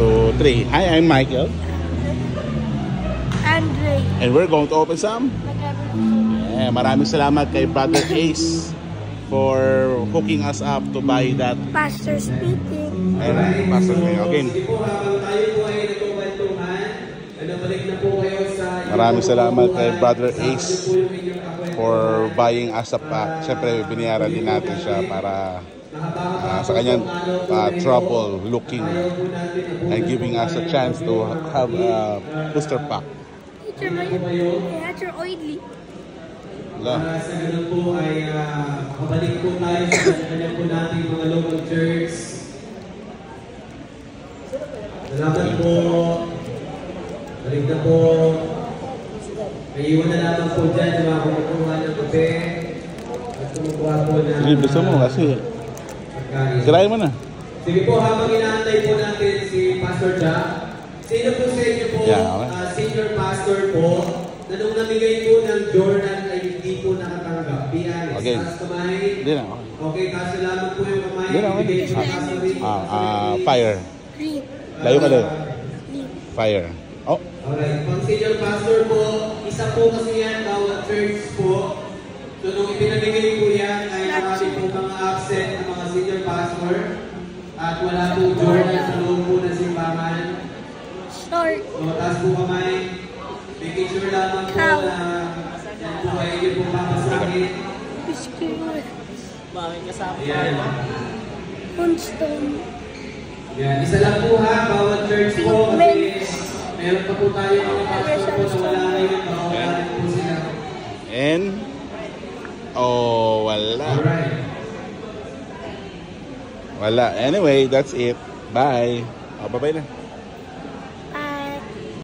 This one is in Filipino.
2, 3. Hi, I'm Michael. Andre. And we're going to open some. Yeah, maraming salamat kay Brother Ace for hooking us up to buy that. Pastor speaking. And Pastor speaking. Okay. Maraming salamat kay Brother Ace for buying us a pack. Siyempre, binayaran din natin siya para sa kanyang trouble looking and giving us a chance to have a booster pack. Teacher, may your oily. Sa ganun po ay makabalik po tayo sa kanyang po natin mga local church. Salamat po. Balik na po. May iwan na naman po dyan yung mga kumukuha ng kape. At kumukuha po na... Sige, gusto mo kasi. Sirain mo na. Sige po, habang inaantay po natin si Pastor Jack. Sino po sa inyo po, senior pastor po, na nung namigay po ng Jordan ay hindi po nakatanggap? Bialis. Okay. Taas kamay. Hindi na. Okay, taas lamang po yung kamay. Hindi na. Bigay si Pastor Rick. Fire. Green. Layo ka layo. Green. Fire. Oh. Alright, pang senior pastor po, isa po kasi yan, bawat church po. So nung ipinamigay po yan, ay marami po mga absent ng mga senior pastor. At wala po Jordan sa loob po ng simbahan. Short. So taas po kamay. Making sure lamang po na yan po ay hindi po papasakit. Biscuit. Ayan. Moonstone. Yan, isa lang po ha, bawat church po. Kasi meron pa po tayo mga pastor po na wala ngayon. Makawalan po sila. And wala. Alright. Wala. Anyway, that's it. Bye. Bye-bye na.